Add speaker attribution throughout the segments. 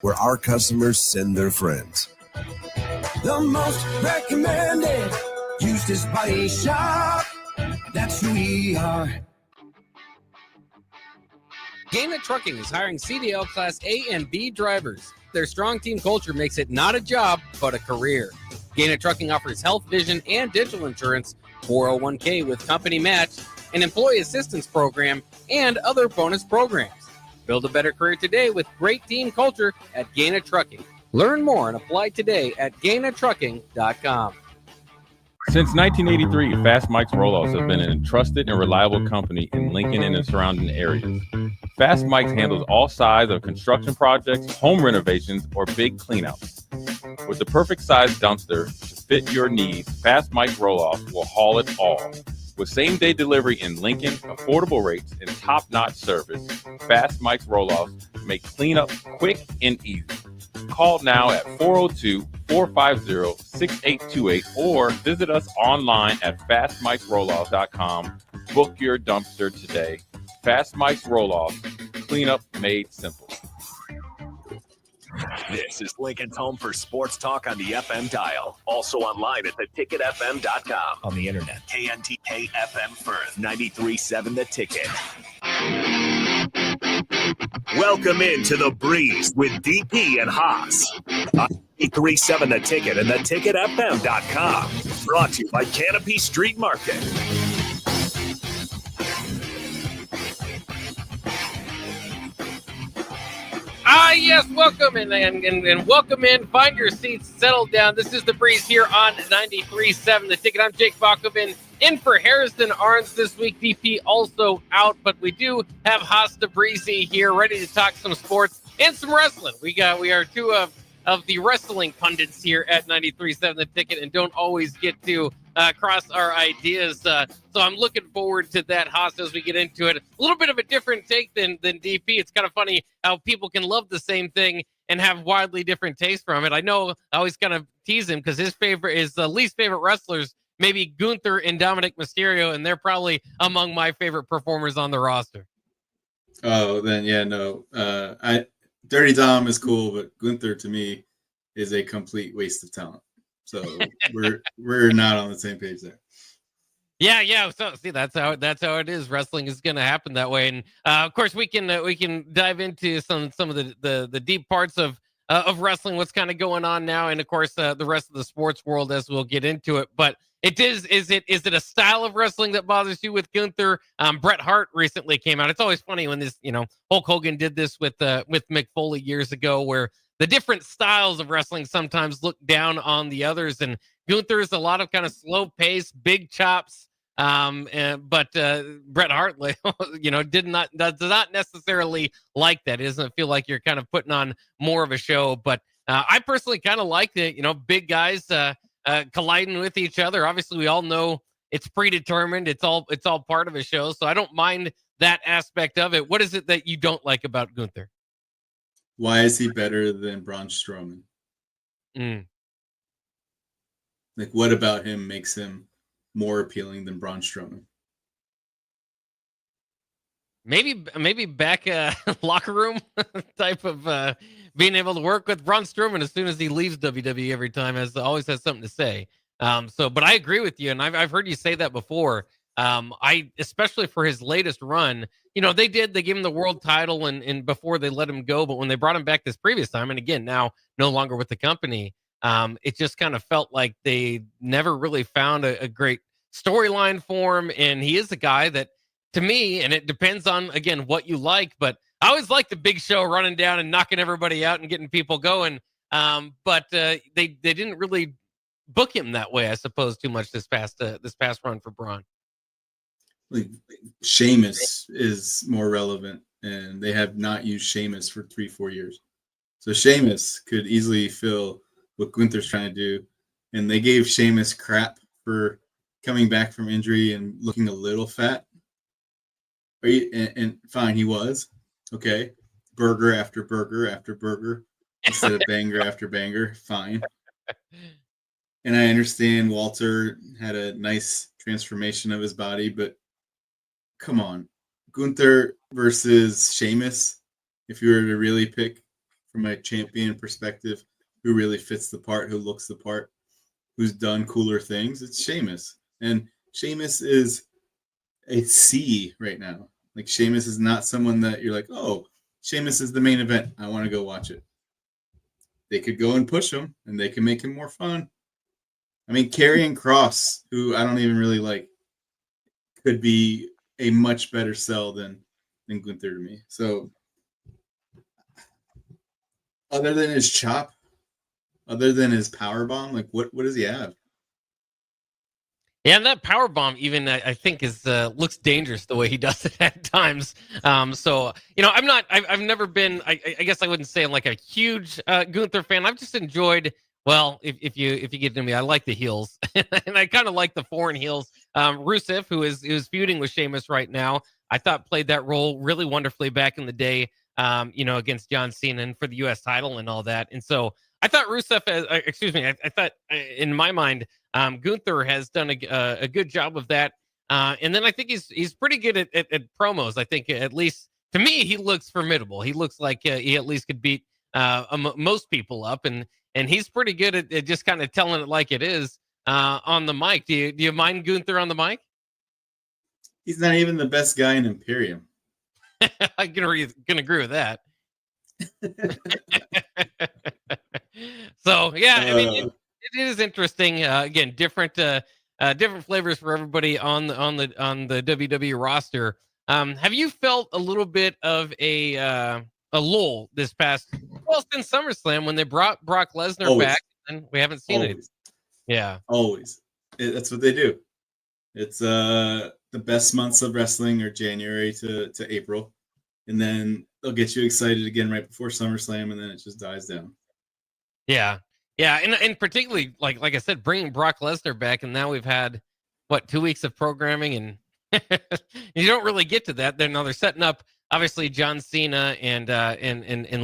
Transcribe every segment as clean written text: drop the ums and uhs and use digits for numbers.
Speaker 1: where our customers send their friends. The most recommended Eustace Body Shop. That's who we are.
Speaker 2: Gaina Trucking is hiring CDL Class A and B drivers. Their strong team culture makes it not a job, but a career. Gaina Trucking offers health, vision, and dental insurance, 401k with company match, an employee assistance program, and other bonus programs. Build a better career today with great team culture at Gaina Trucking. Learn more and apply today at GainaTrucking.com.
Speaker 3: Since 1983, Fast Mike's Rollouts has been a trusted and reliable company in Lincoln and the surrounding areas. Fast Mike's handles all sides of construction projects, home renovations, or big cleanouts. With the perfect size dumpster to fit your needs, Fast Mike's Rollouts will haul it all. With same-day delivery in Lincoln, affordable rates, and top-notch service, Fast Mike's Rollouts make cleanup quick and easy. Call now at 402-450-6828 or visit us online at fastmikesrolloffs.com. Book your dumpster today. Fast Mike's Rolloffs, cleanup made simple.
Speaker 4: This is Lincoln's home for sports talk on the FM dial. Also online at theticketfm.com. On the internet, KNTK FM Firth, 93.7 The Ticket. Welcome into The Breeze with DP and Haas. On 93.7 The Ticket and theticketfm.com. Brought to you by Canopy Street Market.
Speaker 2: Yes, welcome and welcome in. Find your seats, settle down. This is The Breeze here on 93.7 The Ticket. I'm Jake Bakoven in for Harrison Arns this week. DP also out, but we do have Haas Tabrizi here ready to talk some sports and some wrestling. We are two of the wrestling pundits here at 93.7 The Ticket and don't always get to cross our ideas. So I'm looking forward to that, Haas, as we get into it. A little bit of a different take than DP. It's kind of funny how people can love the same thing and have wildly different tastes from it. I know I always kind of tease him because his least favorite wrestlers, maybe Gunther and Dominic Mysterio, and they're probably among my favorite performers on the roster.
Speaker 5: Oh, then yeah, no. Dirty Dom is cool, but Gunther to me is a complete waste of talent. So we're not on the same page there.
Speaker 2: Yeah. So see, that's how it is. Wrestling is going to happen that way, and of course we can dive into some of the deep parts of wrestling, what's kind of going on now, and of course the rest of the sports world as we'll get into it. But is it a style of wrestling that bothers you with Gunther? Bret Hart recently came out. It's always funny when this, Hulk Hogan did this with Mick Foley years ago, where the different styles of wrestling sometimes look down on the others. And Gunther is a lot of kind of slow pace, big chops. But Bret Hart, does not necessarily like that. It doesn't feel like you're kind of putting on more of a show. But I personally kind of like it. Big guys colliding with each other. Obviously, we all know it's predetermined. It's all part of a show. So I don't mind that aspect of it. What is it that you don't like about Gunther?
Speaker 5: Why is he better than Braun Strowman? Like, what about him makes him more appealing than Braun Strowman?
Speaker 2: Maybe back locker room type of being able to work with Braun Strowman as soon as he leaves WWE every time always has something to say. But I agree with you, and I've heard you say that before. Especially for his latest run, they gave him the world title and before they let him go, but when they brought him back this previous time, and again, now no longer with the company, it just kind of felt like they never really found a great storyline for him. And he is a guy that, to me, and it depends on, again, what you like, but I always like the Big Show running down and knocking everybody out and getting people going. But they didn't really book him that way, I suppose, too much this past run for Braun.
Speaker 5: Like, Sheamus is more relevant, and they have not used Sheamus for 3-4 years. So Sheamus could easily fill what Gunther's trying to do, and they gave Sheamus crap for coming back from injury and looking a little fat. And fine, he was. Okay. Burger after burger after burger instead of banger after banger. Fine. And I understand Walter had a nice transformation of his body, but come on. Gunther versus Sheamus, if you were to really pick from a champion perspective, who really fits the part, who looks the part, who's done cooler things, it's Sheamus. And Sheamus is a C right now. Like, Sheamus is not someone that you're like, oh, Sheamus is the main event, I want to go watch it. They could go and push him, and they can make him more fun. I mean, Karrion Kross, who I don't even really like, could be a much better sell than Gunther to me. So, other than his chop, other than his power bomb, like what does he have?
Speaker 2: Yeah, and that power bomb even I think is looks dangerous the way he does it at times. So I've never been. I guess I wouldn't say I'm like a huge Gunther fan. I've just enjoyed. Well, if you get to me, I like the heels, and I kind of like the foreign heels. Rusev, who is feuding with Sheamus right now, I thought played that role really wonderfully back in the day. Against John Cena and for the U.S. title and all that. And so I thought Rusev, I thought in my mind, Gunther has done a good job of that. And then I think he's pretty good at promos. I think at least to me, he looks formidable. He looks like he at least could beat most people up, and he's pretty good at just kind of telling it like it is on the mic. Do you mind Gunther on the mic?
Speaker 5: He's not even the best guy in Imperium.
Speaker 2: I'm gonna agree with that. So yeah, I mean it is interesting. Again, different flavors for everybody on the WWE roster. Have you felt a little bit of a lull this past since SummerSlam when they brought Brock Lesnar back and we haven't seen it? Yeah,
Speaker 5: always. That's what they do. It's the best months of wrestling are January to April, and then they'll get you excited again right before SummerSlam, and then it just dies down.
Speaker 2: Yeah, and particularly like I said, bringing Brock Lesnar back, and now we've had 2 weeks of programming, and you don't really get to that. Now they're setting up obviously John Cena and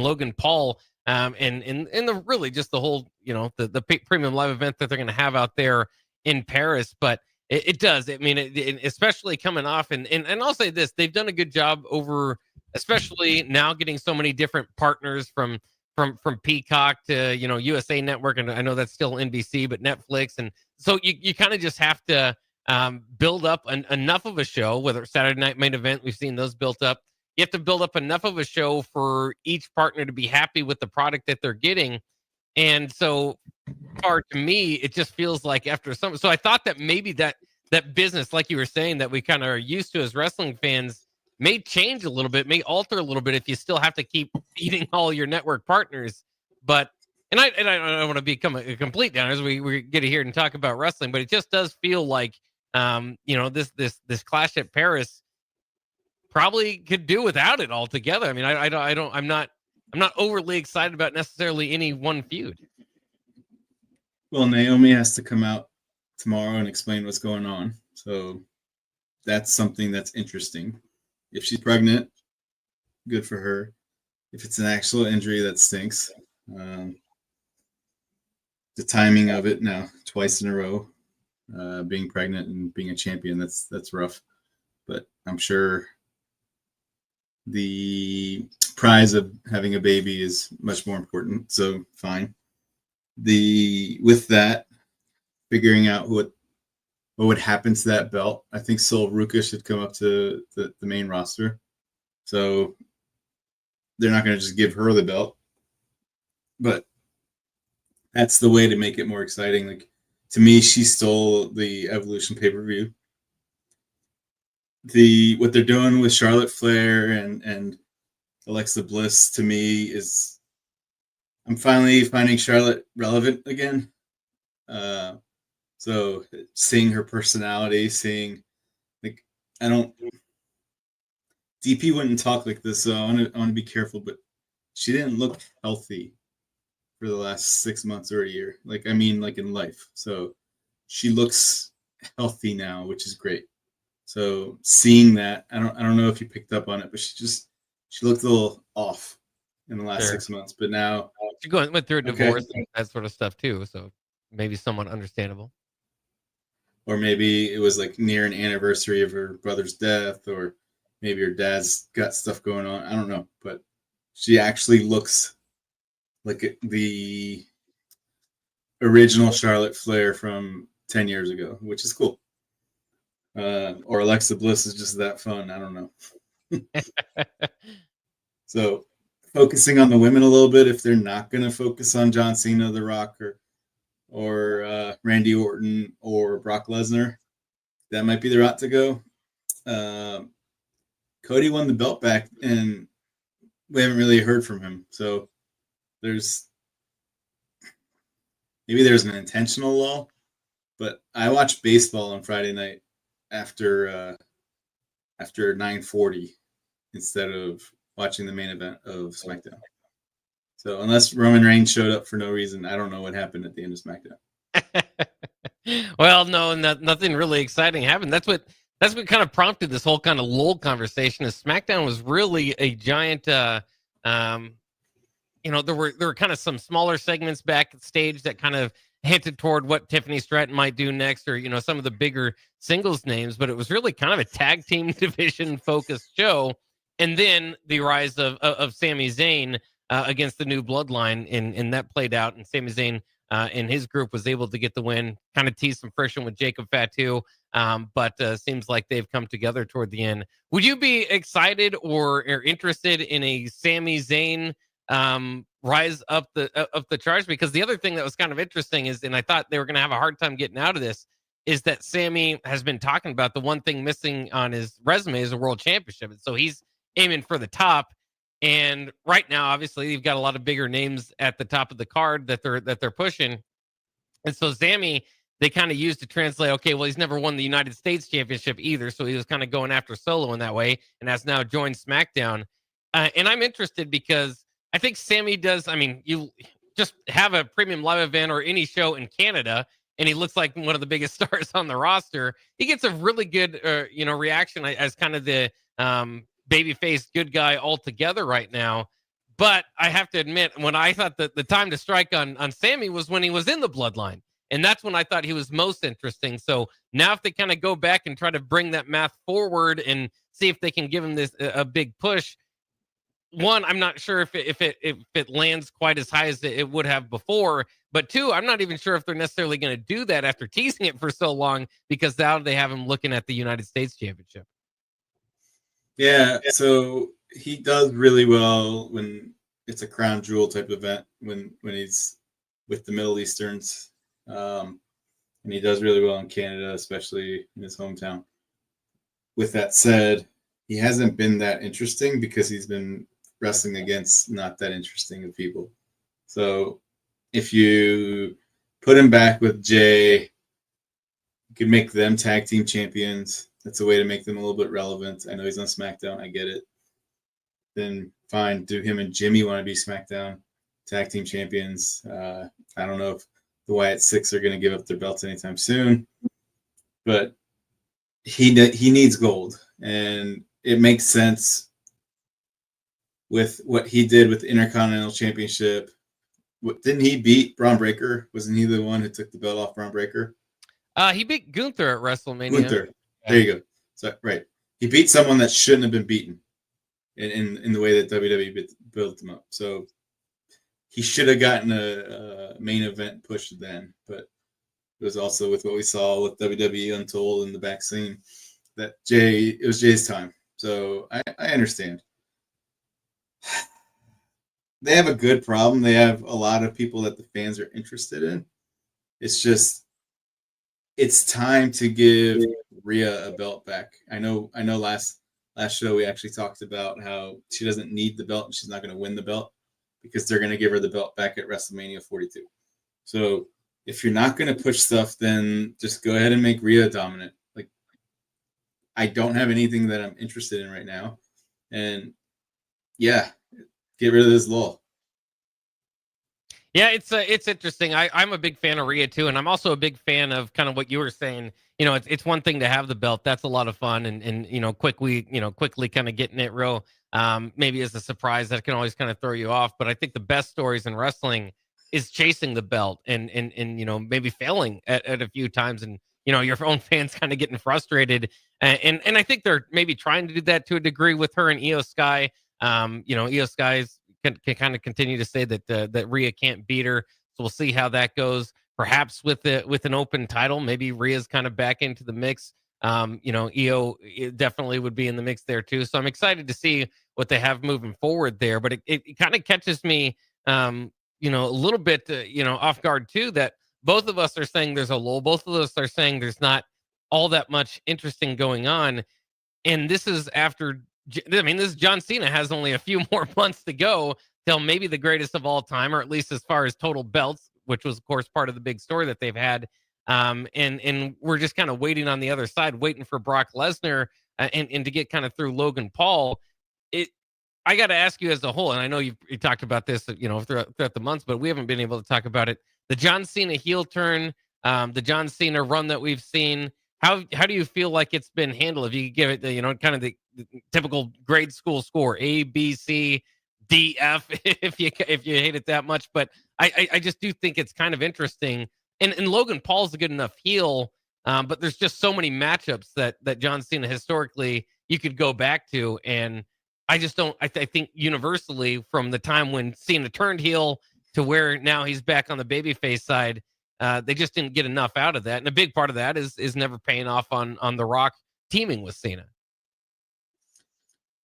Speaker 2: Logan Paul, and the really just the whole the premium live event that they're going to have out there in Paris, but. It does. I mean, especially coming off, and I'll say this: they've done a good job over, especially now getting so many different partners from Peacock to USA Network, and I know that's still NBC, but Netflix, and so you kind of just have to build up enough of a show. Whether it's Saturday Night Main Event, we've seen those built up. You have to build up enough of a show for each partner to be happy with the product that they're getting, and so. To me, it just feels like after some. So I thought that maybe that business, like you were saying, that we kind of are used to as wrestling fans, may change a little bit, may alter a little bit if you still have to keep feeding all your network partners. But and I don't want to become a complete downer as we get here and talk about wrestling, but it just does feel like this Clash at Paris probably could do without it altogether. I mean, I'm not overly excited about necessarily any one feud.
Speaker 5: Well, Naomi has to come out tomorrow and explain what's going on. So that's something that's interesting. If she's pregnant, good for her. If it's an actual injury, that stinks. The timing of it now, twice in a row, being pregnant and being a champion, that's rough. But I'm sure the prize of having a baby is much more important. So fine. With that, figuring out what would happen to that belt, I think Sol Ruka should come up to the main roster. So they're not going to just give her the belt, but that's the way to make it more exciting. Like, to me, she stole the Evolution pay-per-view. What they're doing with Charlotte Flair and Alexa Bliss, to me, is I'm finally finding Charlotte relevant again. So seeing her personality, DP wouldn't talk like this, so I want to be careful, but she didn't look healthy for the last 6 months or a year. Like in life. So she looks healthy now, which is great. So seeing that, I don't know if you picked up on it, but she looked a little off in the last 6 months, but now
Speaker 2: she went through a divorce and that sort of stuff too, so maybe somewhat understandable.
Speaker 5: Or maybe it was like near an anniversary of her brother's death, or maybe her dad's got stuff going on. I don't know, but she actually looks like the original Charlotte Flair from 10 years ago, which is cool. Or Alexa Bliss is just that fun. I don't know. So focusing on the women a little bit, if they're not going to focus on John Cena, The Rock, or Randy Orton or Brock Lesnar, that might be the route to go. Cody won the belt back, and we haven't really heard from him. So there's an intentional lull, but I watched baseball on Friday night after 9:40 instead of watching the main event of SmackDown. So unless Roman Reigns showed up for no reason, I don't know what happened at the end of SmackDown.
Speaker 2: Well, no, nothing really exciting happened. That's what kind of prompted this whole kind of lull conversation. Is SmackDown was really a giant. There were kind of some smaller segments backstage that kind of hinted toward what Tiffany Stratton might do next, or some of the bigger singles names. But it was really kind of a tag team division focused show, and then the rise of Sami Zayn against the New Bloodline, and that played out. And Sami Zayn and his group was able to get the win, kind of tease some friction with Jacob Fatu. But seems like they've come together toward the end. Would you be excited or interested in a Sami Zayn rise up the charts? Because the other thing that was kind of interesting is, and I thought they were going to have a hard time getting out of this, is that Sami has been talking about the one thing missing on his resume is a world championship. And so he's aiming for the top. And right now, obviously, you've got a lot of bigger names at the top of the card that they're pushing. And so Sami, they kind of used to translate, okay, well, he's never won the United States Championship either. So he was kind of going after Solo in that way, and has now joined SmackDown. And I'm interested because I think Sami does. I mean, you just have a premium live event or any show in Canada, and he looks like one of the biggest stars on the roster. He gets a really good, reaction as kind of the babyface good guy altogether right now. But I have to admit, when I thought that the time to strike on Sami was when he was in the Bloodline. And that's when I thought he was most interesting. So now if they kind of go back and try to bring that math forward and see if they can give him this a big push, one, I'm not sure if it lands quite as high as it would have before. But two, I'm not even sure if they're necessarily going to do that after teasing it for so long, because now they have him looking at the United States Championship.
Speaker 5: Yeah, so he does really well when it's a crown jewel type event, when he's with the Middle Easterns. And he does really well in Canada, especially in his hometown. With that said, he hasn't been that interesting because he's been wrestling against not that interesting of people. So if you put him back with Jay, you could make them tag team champions. That's a way to make them a little bit relevant. I know he's on SmackDown. I get it. Then fine, do him and Jimmy want to be SmackDown tag team champions? I don't know if the Wyatt Six are going to give up their belts anytime soon, but he needs gold, and it makes sense with what he did with the Intercontinental Championship. Didn't he beat Braun Breaker? Wasn't he the one who took the belt off Braun Breaker?
Speaker 2: He beat Gunther at WrestleMania.
Speaker 5: Gunther. There you go. So right, he beat someone that shouldn't have been beaten in the way that WWE built him up. So he should have gotten a main event push then, but it was also with what we saw with WWE Untold in the back scene that it was Jay's time. So I understand. They have a good problem. They have a lot of people that the fans are interested in. It's just, it's time to give Rhea a belt back. I know last show we actually talked about how she doesn't need the belt and she's not going to win the belt, because they're going to give her the belt back at WrestleMania 42. So if you're not going to push stuff, then just go ahead and make Rhea dominant. Like, I don't have anything that I'm interested in right now. And yeah, get rid of this lull.
Speaker 2: Yeah, it's interesting. I'm a big fan of Rhea too, and I'm also a big fan of kind of what you were saying. It's one thing to have the belt. That's a lot of fun, and quickly kind of getting it real. Maybe as a surprise that can always kind of throw you off. But I think the best stories in wrestling is chasing the belt and maybe failing at a few times, and your own fans kind of getting frustrated. And I think they're maybe trying to do that to a degree with her and Io Sky. Io Sky's can kind of continue to say that Rhea can't beat her. So we'll see how that goes. Perhaps with an open title, maybe Rhea's kind of back into the mix. Io definitely would be in the mix there too. So I'm excited to see what they have moving forward there. But it kind of catches me, a little bit, off guard too. That both of us are saying there's a lull. Both of us are saying there's not all that much interesting going on. And this is after. This John Cena has only a few more months to go till maybe the greatest of all time, or at least as far as total belts, which was, of course, part of the big story that they've had. And we're just kind of waiting on the other side, waiting for Brock Lesnar and to get kind of through Logan Paul. I got to ask you as a whole, and I know you talked about this, throughout the months, but we haven't been able to talk about it. The John Cena heel turn, the John Cena run that we've seen. How do you feel like it's been handled? If you could give it, kind of the typical grade school score, A, B, C, D, F, if you hate it that much. But I just do think it's kind of interesting. And Logan Paul's a good enough heel, but there's just so many matchups that John Cena historically you could go back to, and I just don't. I think universally from the time when Cena turned heel to where now he's back on the babyface side, they just didn't get enough out of that, and a big part of that is never paying off on The Rock teaming with Cena.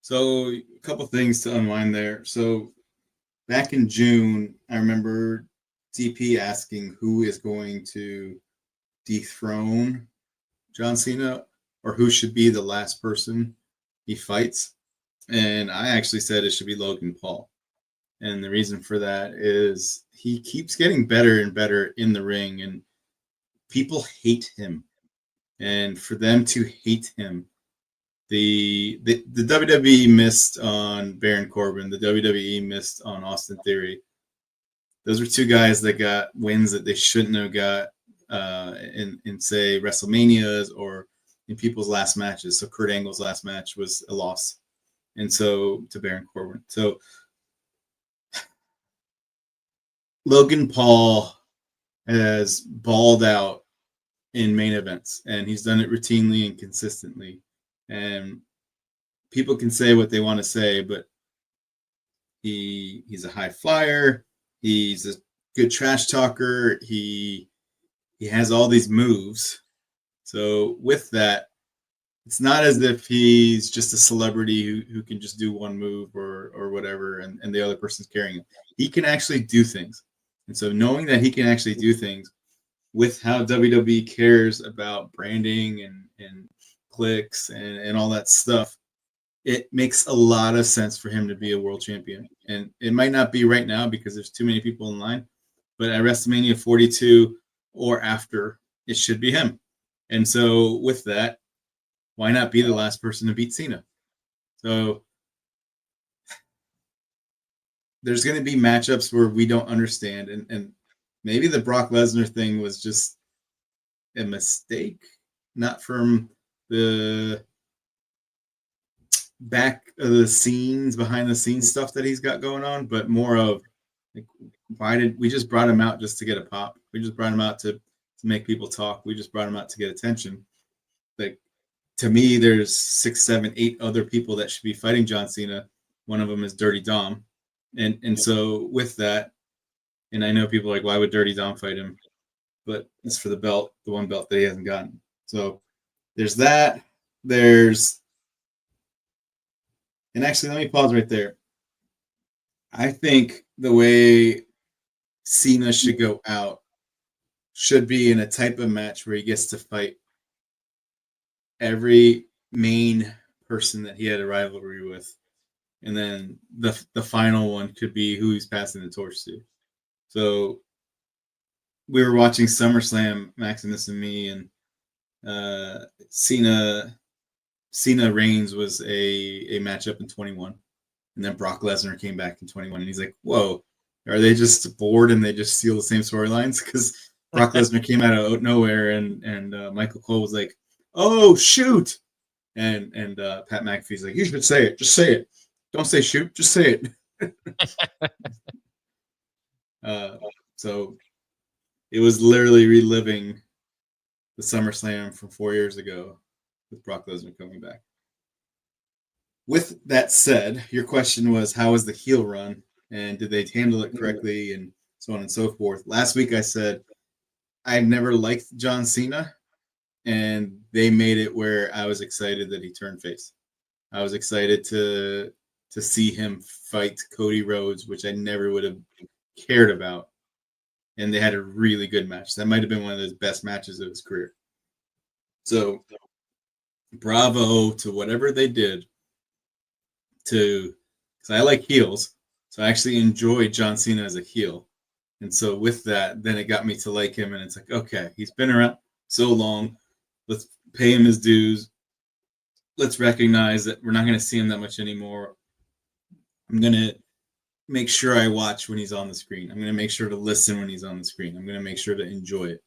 Speaker 5: So a couple things to unwind there. So back in June, I remember DP asking who is going to dethrone John Cena or who should be the last person he fights. And I actually said it should be Logan Paul. And the reason for that is he keeps getting better and better in the ring, and people hate him. And for them to hate him, the WWE missed on Baron Corbin. The WWE missed on Austin Theory. Those were two guys that got wins that they shouldn't have got in say WrestleManias or in people's last matches. So Kurt Angle's last match was a loss, and so to Baron Corbin. So Logan Paul has balled out in main events, and he's done it routinely and consistently. And people can say what they want to say, but he's a high flyer. He's a good trash talker. He has all these moves. So with that, it's not as if he's just a celebrity who can just do one move or whatever, and the other person's carrying him. He can actually do things. And so knowing that he can actually do things with how WWE cares about branding and clicks and all that stuff, it makes a lot of sense for him to be a world champion. And it might not be right now because there's too many people in line, but at WrestleMania 42 or after, it should be him. And so with that, why not be the last person to beat Cena? So there's going to be matchups where we don't understand. And maybe the Brock Lesnar thing was just a mistake, not from the back of the scenes, behind the scenes stuff that he's got going on, but more of like, why did we just brought him out just to get a pop? We just brought him out to make people talk. We just brought him out to get attention. Like, to me, there's 6, 7, 8 other people that should be fighting John Cena. One of them is Dirty Dom. And so with that, and I know people are like, why would Dirty Dom fight him? But it's for the belt, the one belt that he hasn't gotten. So there's that. And actually, let me pause right there. I think the way Cena should go out should be in a type of match where he gets to fight every main person that he had a rivalry with. And then the final one could be who he's passing the torch to. So we were watching SummerSlam, Maximus and me, and Cena Reigns was a matchup in 21. And then Brock Lesnar came back in 21. And he's like, whoa, are they just bored and they just steal the same storylines? Because Brock Lesnar came out of nowhere and Michael Cole was like, oh, shoot. And Pat McAfee's like, you should say it. Just say it. Don't say shoot. Just say it. So it was literally reliving the SummerSlam from 4 years ago with Brock Lesnar coming back. With that said, your question was, how was the heel run? and did they handle it correctly, and so on and so forth. Last week I said I've never liked John Cena, and they made it where I was excited that he turned face. I was excited to see him fight Cody Rhodes, which I never would have cared about. And they had a really good match. That might have been one of his best matches of his career. So bravo to whatever they did because I like heels. So I actually enjoyed John Cena as a heel. And so with that, then it got me to like him. And it's like, okay, he's been around so long. Let's pay him his dues. Let's recognize that we're not going to see him that much anymore. I'm going to make sure I watch when he's on the screen. I'm going to make sure to listen when he's on the screen. I'm going to make sure to enjoy it.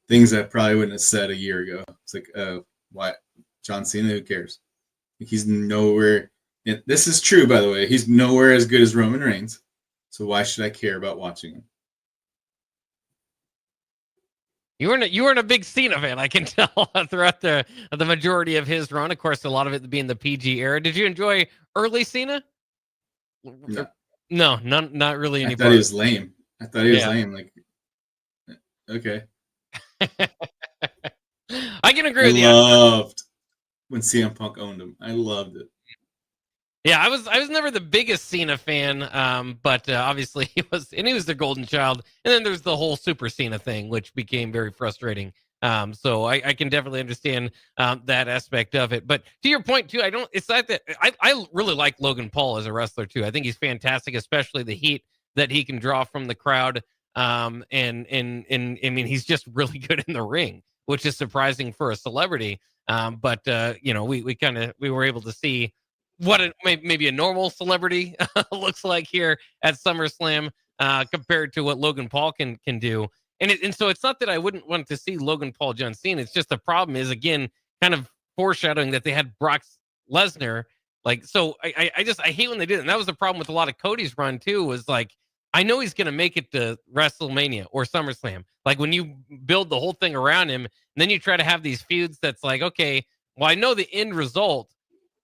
Speaker 5: Things I probably wouldn't have said a year ago. It's like, why? John Cena, who cares? He's nowhere. This is true, by the way. He's nowhere as good as Roman Reigns. So why should I care about watching him?
Speaker 2: You weren't a big Cena fan, I can tell, throughout the majority of his run. Of course, a lot of it being the PG era. Did you enjoy early Cena? No, not really.
Speaker 5: I thought he was lame. I thought he was lame. Like, okay.
Speaker 2: I can agree with you.
Speaker 5: I loved when CM Punk owned him. I loved it.
Speaker 2: Yeah, I was never the biggest Cena fan, but obviously he was the golden child. And then there's the whole Super Cena thing, which became very frustrating. So I can definitely understand that aspect of it. But to your point too, it's not that I really like Logan Paul as a wrestler too. I think he's fantastic, especially the heat that he can draw from the crowd. And I mean, he's just really good in the ring, which is surprising for a celebrity. But we were able to see what maybe a normal celebrity looks like here at SummerSlam compared to what Logan Paul can do. And so it's not that I wouldn't want to see Logan Paul, John Cena. It's just the problem is, again, kind of foreshadowing that they had Brock Lesnar. Like, so I hate when they did it. And that was the problem with a lot of Cody's run too, was like, I know he's going to make it to WrestleMania or SummerSlam. Like when you build the whole thing around him, and then you try to have these feuds that's like, okay, well, I know the end result.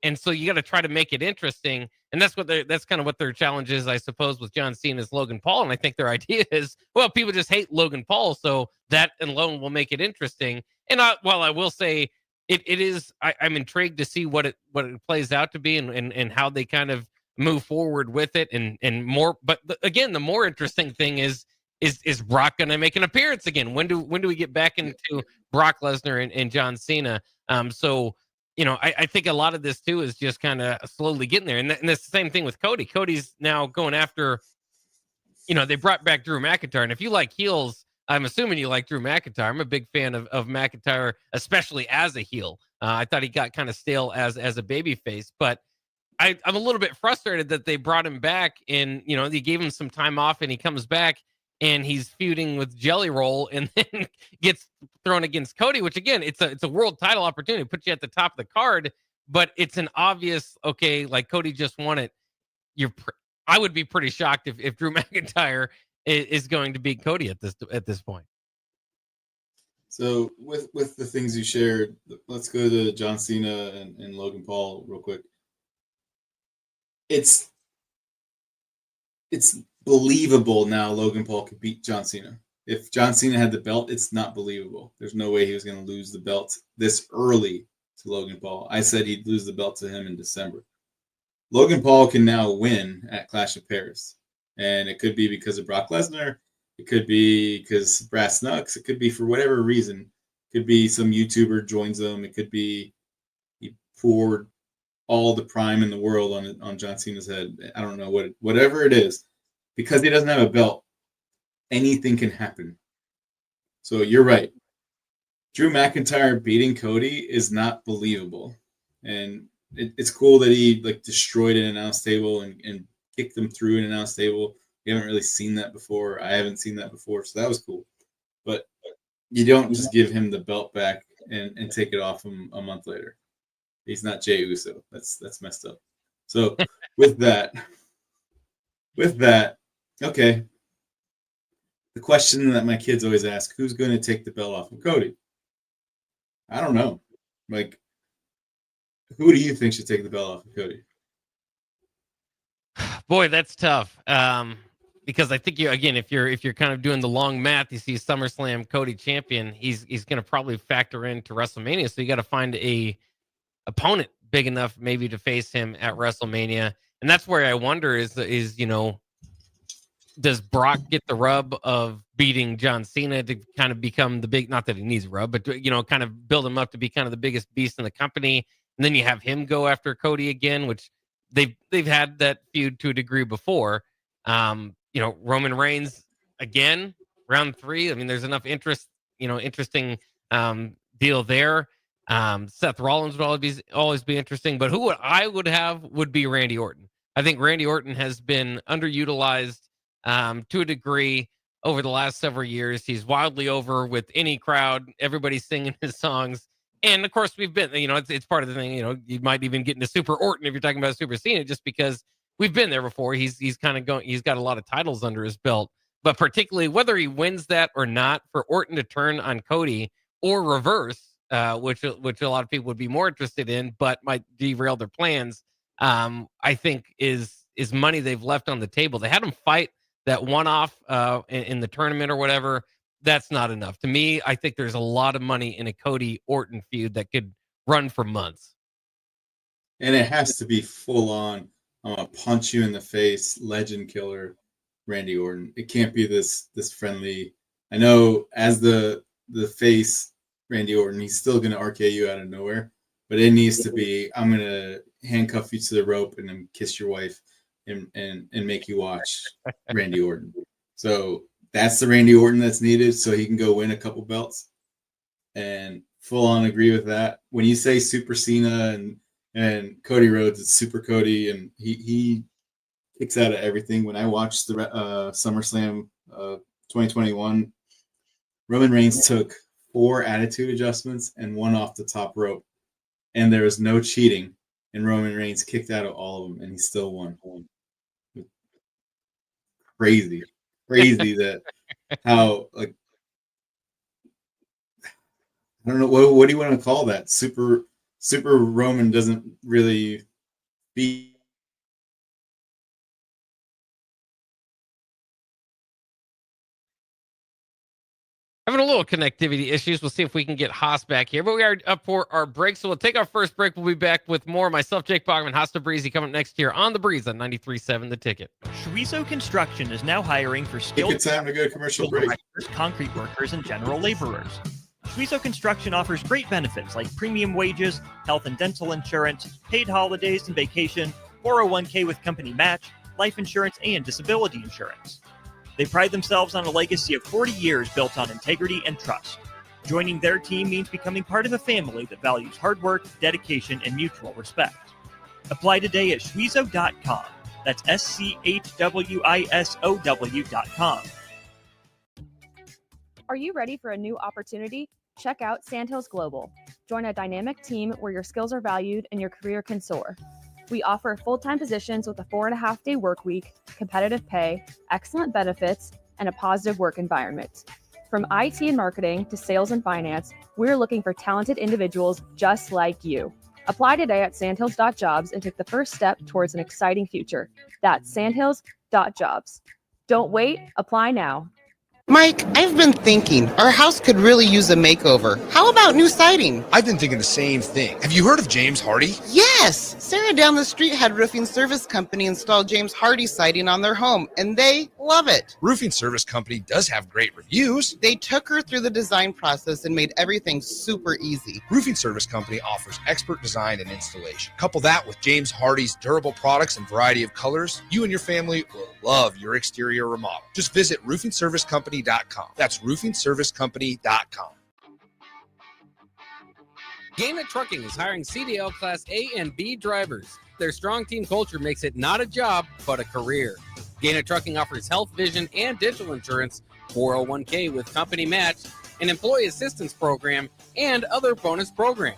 Speaker 2: And so you got to try to make it interesting. And that's kind of what their challenge is, I suppose, with John Cena's Logan Paul. And I think their idea is, well, people just hate Logan Paul, so that alone will make it interesting. And while I will say it is, I'm intrigued to see what it plays out to be and how they kind of move forward with it and more. But again, the more interesting thing is Brock going to make an appearance again? When do we get back into Brock Lesnar and John Cena? So, you know, I think a lot of this too is just kind of slowly getting there. And it's the same thing with Cody. Cody's now going after, you know, they brought back Drew McIntyre. And if you like heels, I'm assuming you like Drew McIntyre. I'm a big fan of McIntyre, especially as a heel. I thought he got kind of stale as a baby face, but I'm a little bit frustrated that they brought him back and, you know, they gave him some time off and he comes back and he's feuding with Jelly Roll and then gets thrown against Cody, which again, it's a world title opportunity, put you at the top of the card, but it's an obvious, okay, like Cody just won it. I would be pretty shocked if Drew McIntyre is going to beat Cody at this point.
Speaker 5: So with the things you shared, let's go to John Cena and Logan Paul real quick. It's believable now Logan Paul could beat John Cena. If John Cena had the belt, it's not believable. There's no way he was going to lose the belt this early to Logan Paul. I said he'd lose the belt to him in December. Logan Paul can now win at Clash of Paris. And it could be because of Brock Lesnar. It could be because Brass Knucks. It could be for whatever reason. It could be some YouTuber joins them. It could be he poured all the prime in the world on John Cena's head. I don't know whatever it is. Because he doesn't have a belt, anything can happen. So you're right. Drew McIntyre beating Cody is not believable. And it's cool that he like destroyed an announce table and kicked them through an announce table. We haven't really seen that before. I haven't seen that before, so that was cool. But you don't just give him the belt back and take it off him a month later. He's not Jey Uso. That's messed up. So with that, okay. The question that my kids always ask, who's going to take the belt off of Cody? I don't know. Like, who do you think should take the belt off of Cody?
Speaker 2: Boy, that's tough. Because I think if you're kind of doing the long math, you see SummerSlam Cody champion, he's going to probably factor into WrestleMania. So you got to find a opponent big enough maybe to face him at WrestleMania. And that's where I wonder is does Brock get the rub of beating John Cena to kind of become the big, not that he needs a rub, but kind of build him up to be kind of the biggest beast in the company. And then you have him go after Cody again, which they've had that feud to a degree before. Roman Reigns again, round 3. I mean, there's enough interesting deal there. Seth Rollins would always be interesting, but who I would have would be Randy Orton. I think Randy Orton has been underutilized to a degree over the last several years. He's wildly over with any crowd. Everybody's singing his songs. And of course, we've been, it's part of the thing, you might even get into Super Orton if you're talking about Super Cena, just because we've been there before. He's kind of he's got a lot of titles under his belt, but particularly whether he wins that or not, for Orton to turn on Cody or reverse, which a lot of people would be more interested in, but might derail their plans, I think is money they've left on the table. They had him fight that one-off in the tournament or whatever. That's not enough. To me, I think there's a lot of money in a Cody Orton feud that could run for months.
Speaker 5: And it has to be full on. I'm gonna punch you in the face, legend killer, Randy Orton. It can't be this friendly. I know as the face, Randy Orton, he's still gonna RKO you out of nowhere, but it needs to be, I'm gonna handcuff you to the rope and then kiss your wife and make you watch Randy Orton. So that's the Randy Orton that's needed so he can go win a couple belts. And full on agree with that. When you say Super Cena and Cody Rhodes, it's Super Cody, and he kicks out of everything. When I watched the SummerSlam 2021, Roman Reigns took 4 attitude adjustments and 1 off the top rope, and there was no cheating, and Roman Reigns kicked out of all of them, and he still won. Crazy that how, like, I don't know what do you want to call that? Super Roman doesn't really be.
Speaker 2: Having a little connectivity issues. We'll see if we can get Haas back here, but we are up for our break. So we'll take our first break. We'll be back with more. Myself, Jake Bogman, Haas Tabrizi, coming up next here on The Breeze on 93.7 The Ticket.
Speaker 6: Schweizo Construction is now hiring for skilled
Speaker 5: It's time to go to commercial break.
Speaker 6: Concrete workers, and general laborers. Schweizo Construction offers great benefits like premium wages, health and dental insurance, paid holidays and vacation, 401k with company match, life insurance, and disability insurance. They pride themselves on a legacy of 40 years built on integrity and trust. Joining their team means becoming part of a family that values hard work, dedication, and mutual respect. Apply today at schweizo.com. That's SCHWISOW.com.
Speaker 7: Are you ready for a new opportunity? Check out Sandhills Global. Join a dynamic team where your skills are valued and your career can soar. We offer full-time positions with a 4.5-day work week, competitive pay, excellent benefits, and a positive work environment. From IT and marketing to sales and finance, we're looking for talented individuals just like you. Apply today at sandhills.jobs and take the first step towards an exciting future. That's sandhills.jobs. Don't wait, apply now.
Speaker 8: Mike, I've been thinking our house could really use a makeover. How about new siding?
Speaker 9: I've been thinking the same thing. Have you heard of James Hardy?
Speaker 8: Yes! Sarah down the street had Roofing Service Company install James Hardy siding on their home, and they love it.
Speaker 9: Roofing Service Company does have great reviews.
Speaker 8: They took her through the design process and made everything super easy.
Speaker 9: Roofing Service Company offers expert design and installation. Couple that with James Hardy's durable products and variety of colors, you and your family will love your exterior remodel. Just visit roofingservicecompany.com. That's roofingservicecompany.com.
Speaker 10: Gaina Trucking is hiring CDL Class A and B drivers. Their strong team culture makes it not a job, but a career. Gaina Trucking offers health, vision, and dental insurance, 401k with company match, an employee assistance program, and other bonus programs.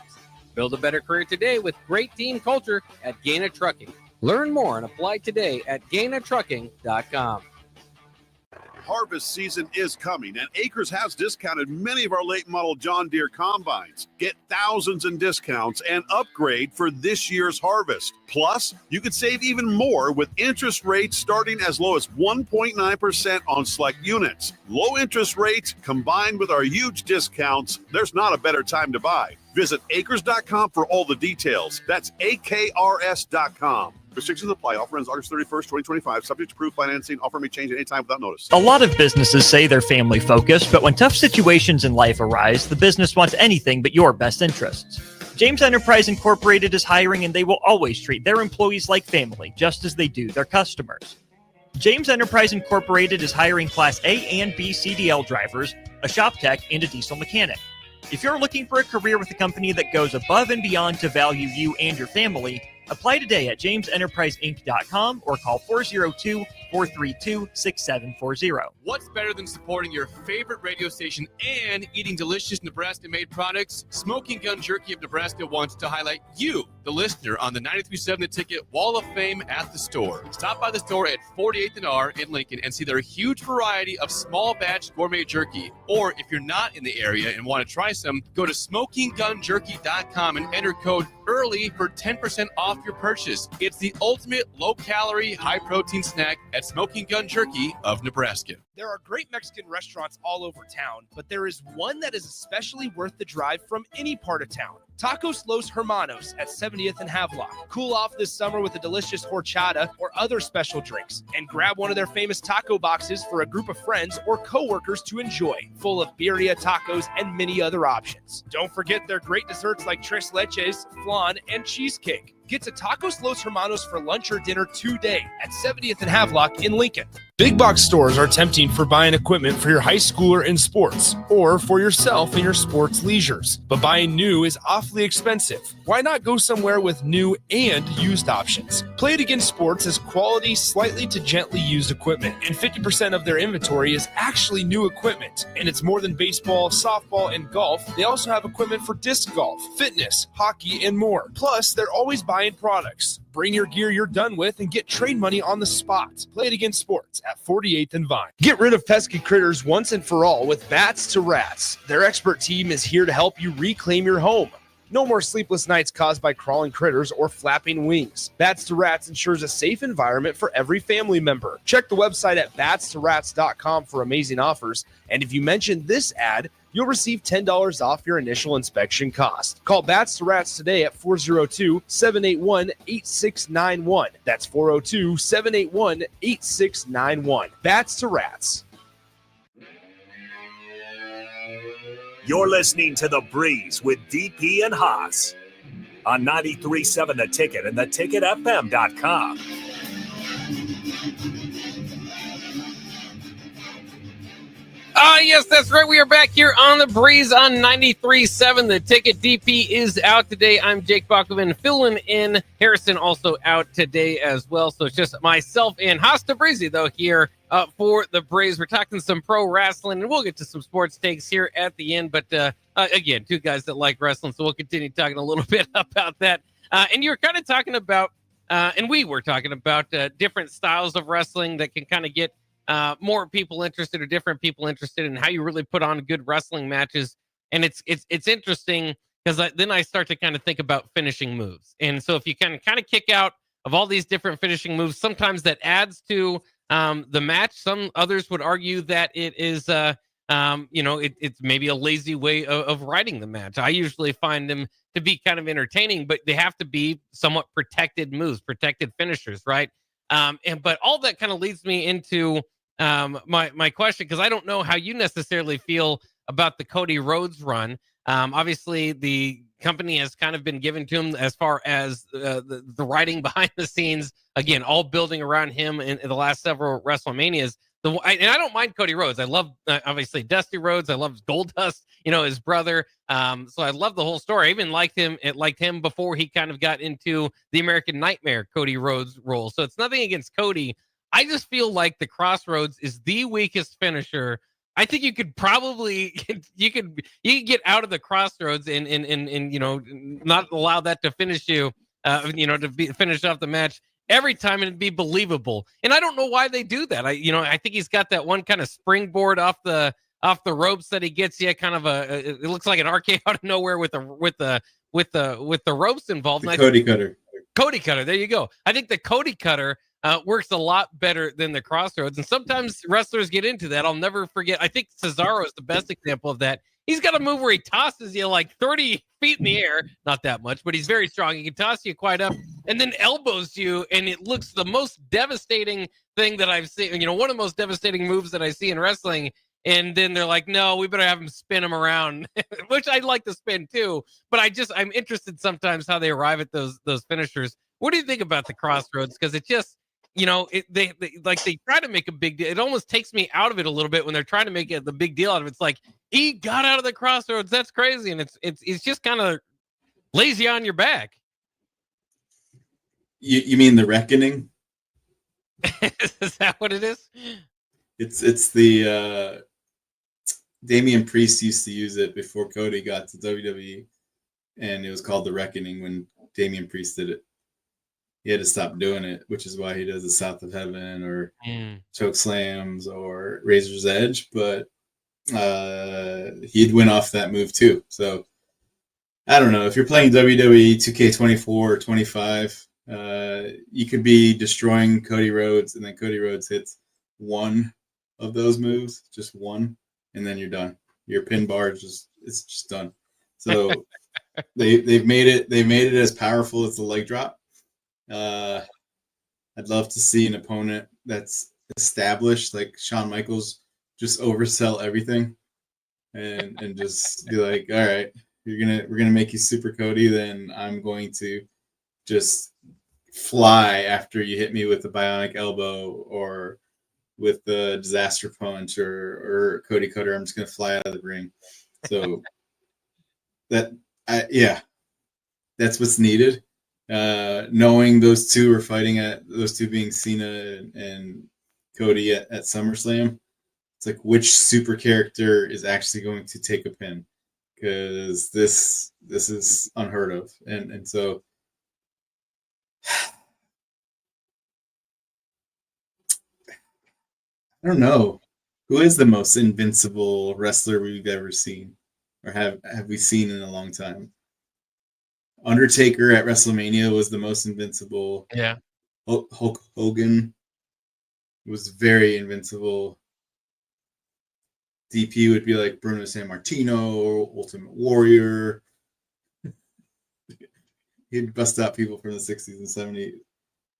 Speaker 10: Build a better career today with great team culture at Gaina Trucking. Learn more and apply today at GainaTrucking.com.
Speaker 11: Harvest season is coming, and Acres has discounted many of our late model John Deere combines. Get thousands in discounts and upgrade for this year's harvest. Plus, you could save even more with interest rates starting as low as 1.9% on select units. Low interest rates combined with our huge discounts, there's not a better time to buy. Visit acres.com for all the details. That's AKRS.com. Restrictions apply. Offer ends August 31st, 2025. Subject to approved financing. Offer may change at any time without notice.
Speaker 6: A lot of businesses say they're family focused, but when tough situations in life arise, the business wants anything but your best interests. James Enterprise Incorporated is hiring, and they will always treat their employees like family, just as they do their customers. James Enterprise Incorporated is hiring Class A and B CDL drivers, a shop tech, and a diesel mechanic. If you're looking for a career with a company that goes above and beyond to value you and your family, apply today at jamesenterpriseinc.com or call 402-432-6740.
Speaker 12: What's better than supporting your favorite radio station and eating delicious Nebraska-made products? Smoking Gun Jerky of Nebraska wants to highlight you, the listener, on the 93.7 The Ticket Wall of Fame at the store. Stop by the store at 48th and R in Lincoln and see their huge variety of small batch gourmet jerky. Or if you're not in the area and want to try some, go to smokinggunjerky.com and enter code EARLY for 10% off your purchase. It's the ultimate low-calorie, high-protein snack at Smoking Gun Jerky of Nebraska.
Speaker 13: There are great Mexican restaurants all over town, but there is one that is especially worth the drive from any part of town. Tacos Los Hermanos at 70th and Havelock. Cool off this summer with a delicious horchata or other special drinks, and grab one of their famous taco boxes for a group of friends or coworkers to enjoy, full of birria tacos and many other options. Don't forget their great desserts like tres leches, flan, and cheesecake. Get to Tacos Los Hermanos for lunch or dinner today at 70th and Havelock in Lincoln. Big box stores are tempting for buying equipment for your high schooler in sports or for yourself in your sports leisures. But buying new is awfully expensive. Why not go somewhere with new and used options? Play It Again Sports has quality, slightly to gently used equipment, and 50% of their inventory is actually new equipment. And it's more than baseball, softball, and golf. They also have equipment for disc golf, fitness, hockey, and more. Plus, they're always buying products. Bring your gear you're done with and get trade money on the spot. Play It Again Sports at 48th and Vine. Get rid of pesky critters once and for all with Bats to Rats. Their expert team is here to help you reclaim your home. No more sleepless nights caused by crawling critters or flapping wings. Bats to Rats ensures a safe environment for every family member. Check the website at batstoRats.com for amazing offers. And if you mention this ad, you'll receive $10 off your initial inspection cost. Call Bats to Rats today at 402-781-8691. That's 402-781-8691. Bats to Rats.
Speaker 4: You're listening to The Breeze with DP and Haas on 93.7 The Ticket and theticketfm.com.
Speaker 2: Yes, that's right. We are back here on The Breeze on 93.7. The Ticket. DP is out today. I'm Jake Bachman filling in. Harrison also out today as well. So it's just myself and Haas Tabrizi, though, here for The Breeze. We're talking some pro wrestling, and we'll get to some sports takes here at the end. But again, two guys that like wrestling, so we'll continue talking a little bit about that. And you were kind of talking about, and we were talking about different styles of wrestling that can kind of get more people interested or different people interested in how you really put on good wrestling matches. And it's interesting because then I start to kind of think about finishing moves. And so if you can kind of kick out of all these different finishing moves, sometimes that adds to the match. Some others would argue that it is, it's maybe a lazy way of writing the match. I usually find them to be kind of entertaining, but they have to be somewhat protected moves, protected finishers, right? But all that kind of leads me into my question, because I don't know how you necessarily feel about the Cody Rhodes run. Obviously, the company has kind of been given to him as far as the writing behind the scenes. Again, all building around him in the last several WrestleManias. And I don't mind Cody Rhodes. I love, obviously, Dusty Rhodes. I love Goldust, his brother. So I love the whole story. I even liked him before he kind of got into the American Nightmare Cody Rhodes role. So it's nothing against Cody. I just feel like the Crossroads is the weakest finisher. I think you could probably you could get out of the Crossroads and not allow that to finish you. Finish off the match every time, and it'd be believable. And I don't know why they do that. I think he's got that one kind of springboard off the ropes that he gets you, kind of it looks like an arcade out of nowhere with the ropes involved.
Speaker 5: The Cody Cutter.
Speaker 2: Cody Cutter, there you go. I think the Cody Cutter works a lot better than the Crossroads, and sometimes wrestlers get into that. I'll never forget. I think Cesaro is the best example of that. He's got a move where he tosses you like 30 feet in the air. Not that much, but he's very strong. He can toss you quite up and then elbows you, and it looks the most devastating thing that I've seen. One of the most devastating moves that I see in wrestling. And then they're like, no, we better have him spin him around, which I'd like to spin too. But I'm interested sometimes how they arrive at those finishers. What do you think about the Crossroads? Because it just, they try to make a big deal. It almost takes me out of it a little bit when they're trying to make it the big deal out of it. It's like, he got out of the Crossroads. That's crazy. And it's just kind of lazy on your back.
Speaker 5: You mean the Reckoning?
Speaker 2: Is that what it is?
Speaker 5: It's the Damian Priest used to use it before Cody got to WWE, and it was called the Reckoning when Damian Priest did it. He had to stop doing it, which is why he does the South of Heaven or choke slams or Razor's Edge. But he'd win off that move too. So I don't know, if you're playing WWE 2K24 or 25, you could be destroying Cody Rhodes, and then Cody Rhodes hits one of those moves, just one, and then you're done. Your pin bar it's just done. So they've made it as powerful as the leg drop. I'd love to see an opponent that's established, like Shawn Michaels, just oversell everything and just be like, all right, we're gonna make you Super Cody, then I'm going to just fly after you hit me with a bionic elbow or with the disaster punch or Cody Cutter. I'm just gonna fly out of the ring. So that's what's needed. Knowing those two being Cena and Cody at SummerSlam, it's like, which super character is actually going to take a pin? Because this is unheard of, and so I don't know who is the most invincible wrestler we've ever seen, or have we seen in a long time. Undertaker at WrestleMania was the most invincible.
Speaker 2: Yeah.
Speaker 5: Hulk Hogan was very invincible. DP would be like Bruno Sammartino, Ultimate Warrior. He'd bust out people from the 60s and 70s.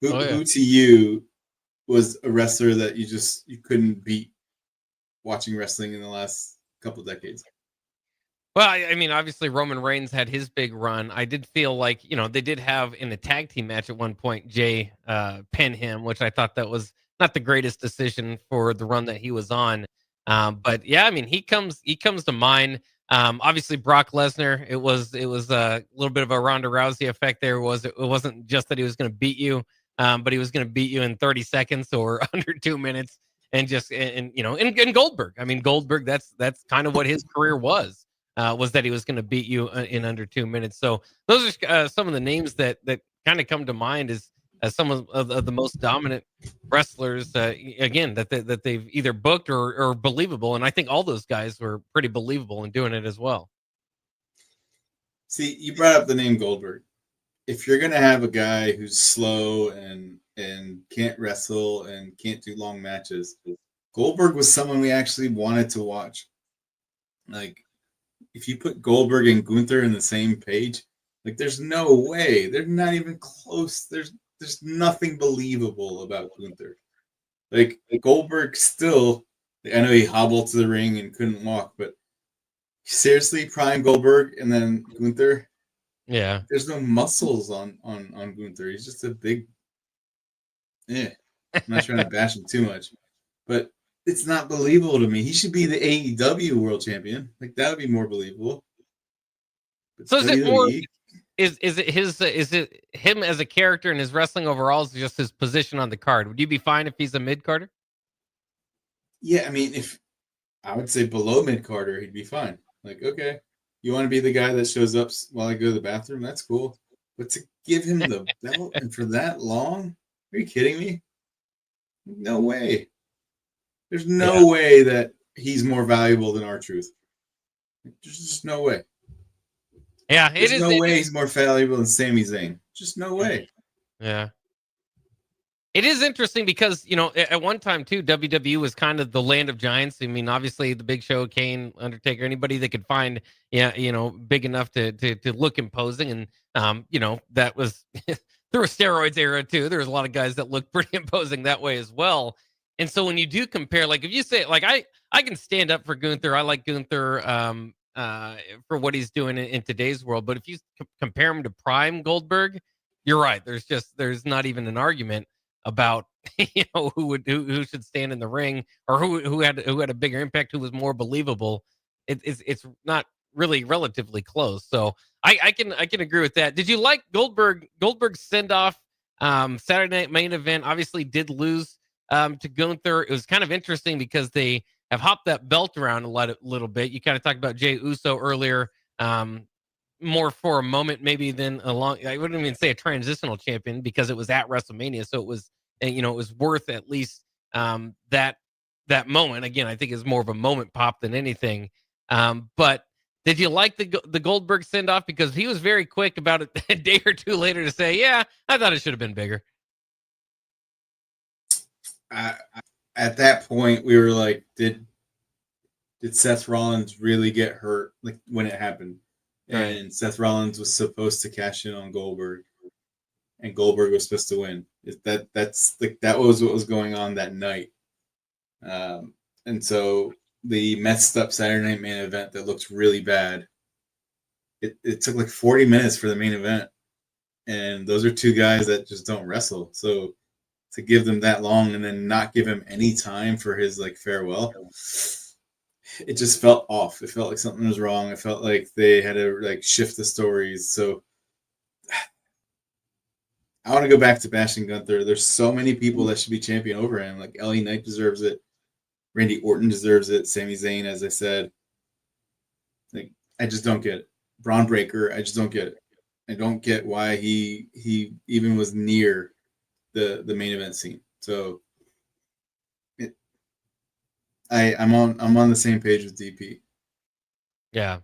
Speaker 5: Who to you was a wrestler that you couldn't beat watching wrestling in the last couple of decades?
Speaker 2: Well, I mean, obviously Roman Reigns had his big run. I did feel like, they did have in a tag team match at one point, Jay pin him, which I thought that was not the greatest decision for the run that he was on. But yeah, I mean, he comes to mind. Obviously Brock Lesnar, it was a little bit of a Ronda Rousey effect there. It wasn't just that he was going to beat you, but he was going to beat you in 30 seconds or under 2 minutes. And and Goldberg. I mean, Goldberg, that's kind of what his career was that he was going to beat you in under 2 minutes. So those are some of the names that kind of come to mind as some of the most dominant wrestlers, again, that they've either booked or believable. And I think all those guys were pretty believable in doing it as well.
Speaker 5: See, you brought up the name Goldberg. If you're going to have a guy who's slow and can't wrestle and can't do long matches, Goldberg was someone we actually wanted to watch. Like, if you put Goldberg and Gunther in the same page, like, there's no way. They're not even close. There's nothing believable about Gunther. Like, Goldberg still, I know he hobbled to the ring and couldn't walk, but seriously, prime Goldberg and then Gunther.
Speaker 2: Yeah.
Speaker 5: There's no muscles on Gunther. He's just a big. I'm not trying to bash him too much, but it's not believable to me. He should be the AEW world champion. Like, that would be more believable. But
Speaker 2: so is it more? Is it him as a character and his wrestling overall, is just his position on the card? Would you be fine if he's a mid-carder?
Speaker 5: Yeah, I mean, if I would say below mid-carder, he'd be fine. Like, okay, you want to be the guy that shows up while I go to the bathroom? That's cool. But to give him the belt and for that long, Are you kidding me? No way. There's no way that he's more valuable than R-Truth. There's just no way.
Speaker 2: Yeah,
Speaker 5: There's no way he's more valuable than Sami Zayn. Just no way.
Speaker 2: Yeah. It is interesting because, at one time too, WWE was kind of the land of giants. I mean, obviously the Big Show, Kane, Undertaker, anybody they could find, big enough to look imposing. And, that was through a steroids era too. There was a lot of guys that looked pretty imposing that way as well. And so when you do compare, like if you say, like I can stand up for Gunther. I like Gunther for what he's doing in today's world. But if you compare him to Prime Goldberg, you're right. There's not even an argument about who should stand in the ring or who had a bigger impact, who was more believable. It's not really relatively close. So I can agree with that. Did you like Goldberg's send off Saturday Night Main Event? Obviously did lose to Gunther. It was kind of interesting because they have hopped that belt around a little bit. You kind of talked about Jey Uso earlier. More for a moment maybe than I wouldn't even say a transitional champion because it was at WrestleMania, so it was it was worth at least that moment. Again, I think it's more of a moment pop than anything. But did you like the Goldberg send off, because he was very quick about a day or two later to say, yeah, I thought it should have been bigger.
Speaker 5: At that point, we were like, did Seth Rollins really get hurt like when it happened?
Speaker 2: Right.
Speaker 5: And Seth Rollins was supposed to cash in on Goldberg, and Goldberg was supposed to win. That was what was going on that night. And so the messed up Saturday Night Main Event that looks really bad. It took like 40 minutes for the main event, and those are two guys that just don't wrestle. So to give them that long and then not give him any time for his like farewell, it just felt off. It felt like something was wrong. It felt like they had to like shift the stories. So I want to go back to bashing Gunther. There's so many people that should be champion over him. Like LA Knight deserves it. Randy Orton deserves it. Sami Zayn, as I said. Like, I just don't get it. Braun Breaker, I just don't get it. I don't get why he even was near the main event scene. So I'm on the same page with DP.
Speaker 2: Yeah,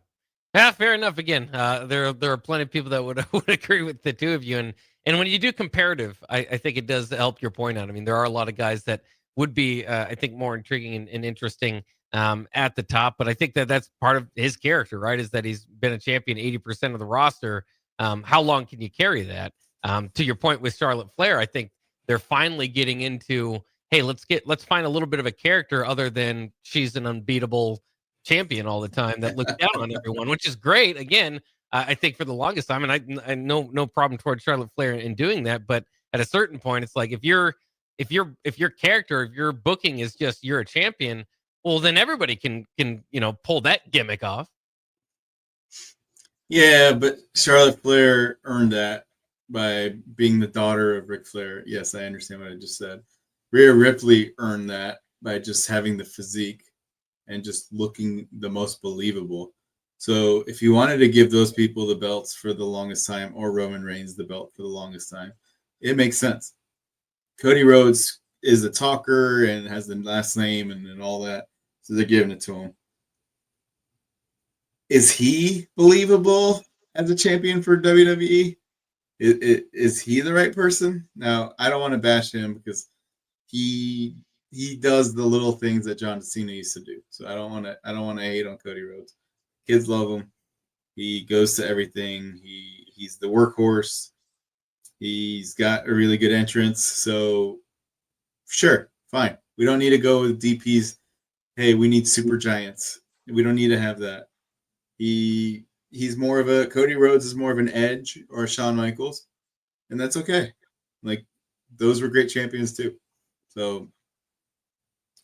Speaker 2: fair enough. Again, there are plenty of people that would agree with the two of you, and when you do comparative, I think it does help your point out. I mean, there are a lot of guys that would be, I think, more intriguing and interesting at the top, but I think that's part of his character, right? Is that he's been a champion 80% of the roster. How long can you carry that? To your point with Charlotte Flair, I think they're finally getting into, hey, let's find a little bit of a character other than she's an unbeatable champion all the time that looks down on everyone, which is great. Again, I think for the longest time, and I no problem towards Charlotte Flair in doing that, but at a certain point, it's like if your character, if your booking is just you're a champion, well, then everybody can pull that gimmick off.
Speaker 5: Yeah, but Charlotte Flair earned that by being the daughter of Ric Flair. Yes, I understand what I just said. Rhea Ripley earned that by just having the physique and just looking the most believable. So if you wanted to give those people the belts for the longest time, or Roman Reigns the belt for the longest time, it makes sense. Cody Rhodes is a talker and has the last name and all that, so they're giving it to him. Is he believable as a champion for WWE? Is he the right person? Now, I don't want to bash him because he does the little things that John Cena used to do. So I don't want to hate on Cody Rhodes. Kids love him. He goes to everything. He's the workhorse. He's got a really good entrance. So sure, fine. We don't need to go with DP's, hey, we need super giants. We don't need to have that. He's more of a, Cody Rhodes is more of an Edge or a Shawn Michaels, and that's okay. Like, those were great champions too. So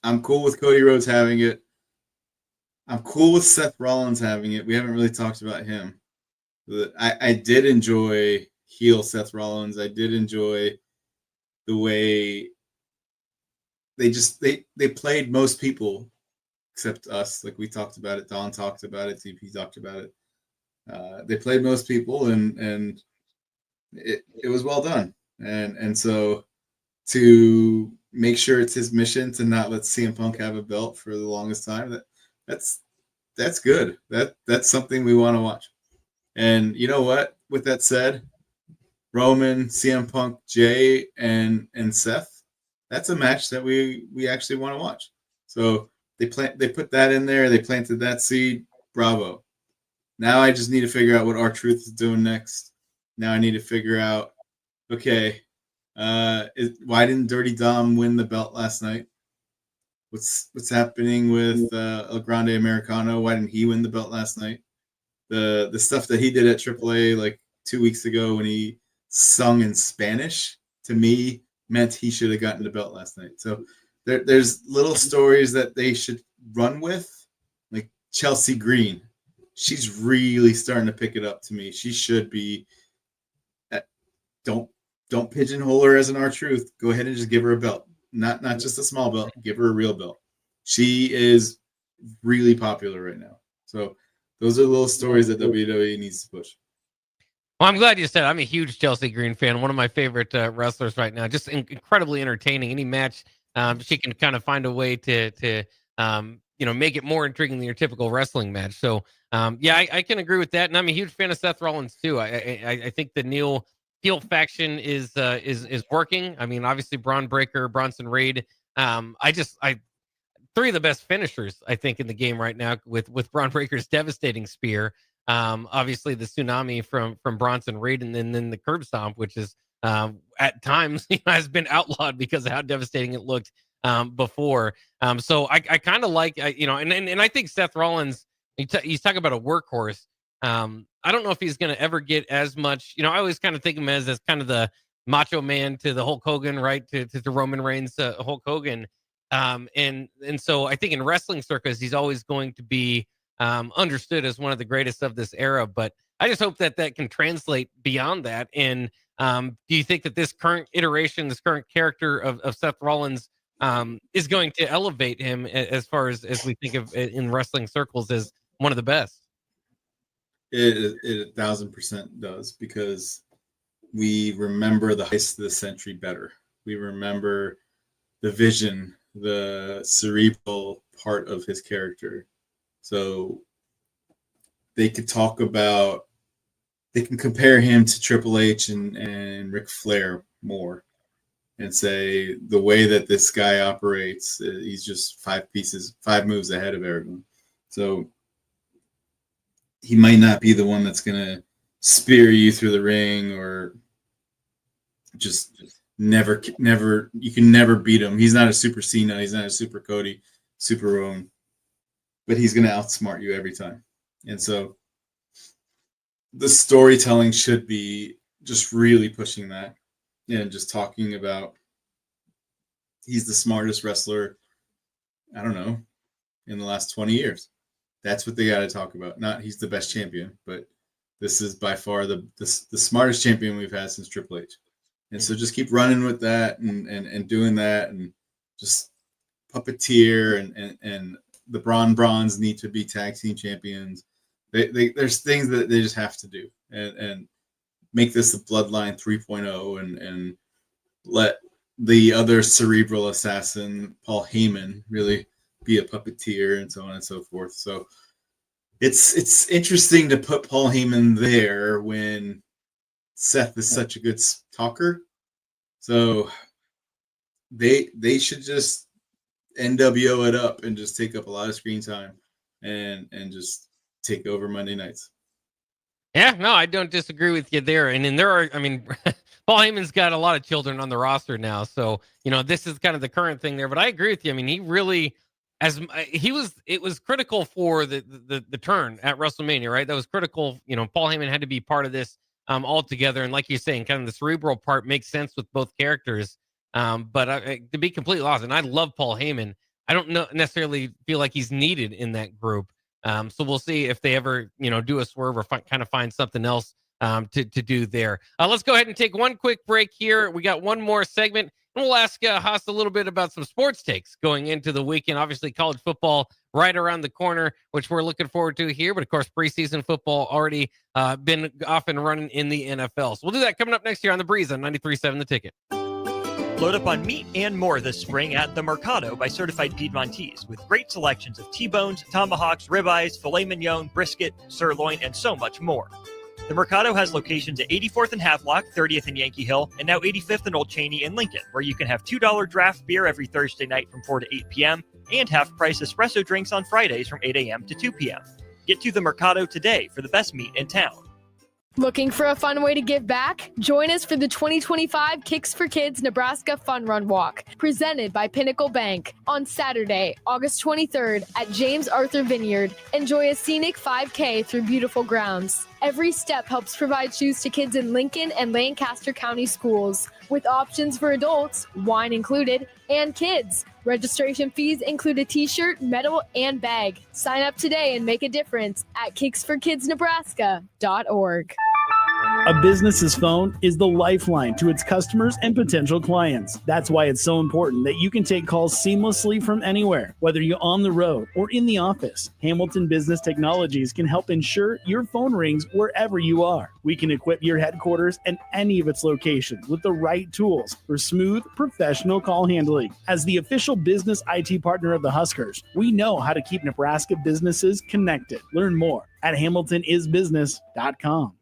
Speaker 5: I'm cool with Cody Rhodes having it. I'm cool with Seth Rollins having it. We haven't really talked about him. But I did enjoy heel Seth Rollins. I did enjoy the way they played most people except us. Like, we talked about it. Don talked about it. TP talked about it. They played most people, and it was well done. And so to make sure it's his mission to not let CM Punk have a belt for the longest time. That's good. That's something we want to watch. And you know what? With that said, Roman, CM Punk, Jay, and Seth, that's a match that we actually want to watch. So they put that in there. They planted that seed. Bravo. Now I just need to figure out what R-Truth is doing next. Now I need to figure out, okay, why didn't Dirty Dom win the belt last night? What's happening with El Grande Americano? Why didn't he win the belt last night? The stuff that he did at AAA like 2 weeks ago when he sung in Spanish, to me, meant he should have gotten the belt last night. So there's little stories that they should run with, like Chelsea Green. She's really starting to pick it up to me. She should be. Don't pigeonhole her as an R-Truth. Go ahead and just give her a belt. Not just a small belt. Give her a real belt. She is really popular right now. So those are little stories that WWE needs to push.
Speaker 2: Well, I'm glad you said I'm a huge Chelsea Green fan. One of my favorite wrestlers right now. Just incredibly entertaining. Any match, she can kind of find a way to make it more intriguing than your typical wrestling match. So, I can agree with that. And I'm a huge fan of Seth Rollins too. I think the heel faction is working. I mean, obviously Braun Breaker, Bronson Reed. Three of the best finishers I think in the game right now with Braun Breaker's devastating spear. Obviously the tsunami from Bronson Reed, and then the curb stomp, which is at times has been outlawed because of how devastating it looked before. So I kind of like and I think Seth Rollins, he's talking about a workhorse. I don't know if he's going to ever get as much. I always kind of think of him as kind of the Macho Man to the Hulk Hogan, right? To Roman Reigns, Hulk Hogan. And so I think in wrestling circles, he's always going to be understood as one of the greatest of this era. But I just hope that can translate beyond that. And do you think that this current iteration, this current character of Seth Rollins is going to elevate him as far as we think of in wrestling circles as one of the best?
Speaker 5: It 1,000% does, because we remember the heist of the century better. We remember the vision, the cerebral part of his character. So they can compare him to Triple H and Ric Flair more, and say the way that this guy operates, he's just 5 moves ahead of everyone. So he might not be the one that's going to spear you through the ring, or just never, you can never beat him. He's not a Super Cena. He's not a Super Cody, Super Rowan, but he's going to outsmart you every time. And so the storytelling should be just really pushing that, and just talking about he's the smartest wrestler, I don't know, in the last 20 years. That's what they got to talk about. Not he's the best champion, but this is by far the smartest champion we've had since Triple H. And so just keep running with that and doing that, and just puppeteer, and the Brawns need to be tag team champions. There's things that they just have to do, and make this a Bloodline 3.0, and let the other cerebral assassin, Paul Heyman, really be a puppeteer, and so on and so forth. So it's interesting to put Paul Heyman there when Seth is such a good talker. So they should just NWO it up and just take up a lot of screen time and just take over Monday nights.
Speaker 2: Yeah, no, I don't disagree with you there. And then Paul Heyman's got a lot of children on the roster now, so this is kind of the current thing there. But I agree with you. I mean, he really, it was critical for the turn at WrestleMania, right? That was critical. Paul Heyman had to be part of this altogether. And like you're saying, kind of the cerebral part makes sense with both characters. But to be completely lost, and I love Paul Heyman, I don't necessarily feel like he's needed in that group. So we'll see if they ever, do a swerve or kind of find something else to do there. Let's go ahead and take one quick break here. We got one more segment, and we'll ask Haas a little bit about some sports takes going into the weekend. Obviously, college football right around the corner, which we're looking forward to here. But of course, preseason football already been off and running in the NFL. So we'll do that coming up next year on The Breeze on 93.7 The Ticket.
Speaker 6: Load up on meat and more this spring at The Mercado by Certified Piedmontese, with great selections of T-bones, tomahawks, ribeyes, filet mignon, brisket, sirloin, and so much more. The Mercado has locations at 84th and Havelock, 30th and Yankee Hill, and now 85th and Old Cheney in Lincoln, where you can have $2 draft beer every Thursday night from 4 to 8 p.m. and half-price espresso drinks on Fridays from 8 a.m. to 2 p.m. Get to the Mercado today for the best meat in town.
Speaker 14: Looking for a fun way to give back? Join us for the 2025 Kicks for Kids Nebraska Fun Run Walk, presented by Pinnacle Bank, on Saturday, August 23rd at James Arthur Vineyard. Enjoy a scenic 5K through beautiful grounds. Every step helps provide shoes to kids in Lincoln and Lancaster County schools, with options for adults, wine included, and kids. Registration fees include a t-shirt, medal, and bag. Sign up today and make a difference at kicksforkidsnebraska.org.
Speaker 15: A business's phone is the lifeline to its customers and potential clients. That's why it's so important that you can take calls seamlessly from anywhere, whether you're on the road or in the office. Hamilton Business Technologies can help ensure your phone rings wherever you are. We can equip your headquarters and any of its locations with the right tools for smooth, professional call handling. As the official business IT partner of the Huskers, we know how to keep Nebraska businesses connected. Learn more at hamiltonisbusiness.com.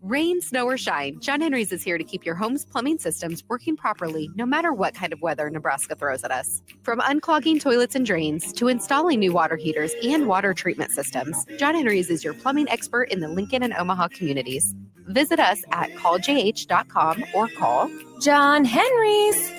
Speaker 16: Rain, snow, or shine, John Henry's is here to keep your home's plumbing systems working properly no matter what kind of weather Nebraska throws at us. From unclogging toilets and drains to installing new water heaters and water treatment systems, John Henry's is your plumbing expert in the Lincoln and Omaha communities. Visit us at calljh.com or call John Henry's.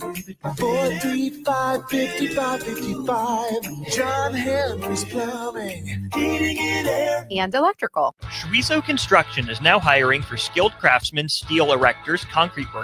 Speaker 1: 435-5555. John Henry's Plumbing, Heating and Air,
Speaker 16: and Electrical.
Speaker 6: Chorizo Construction is now hiring for skilled craftsmen, steel erectors, concrete workers,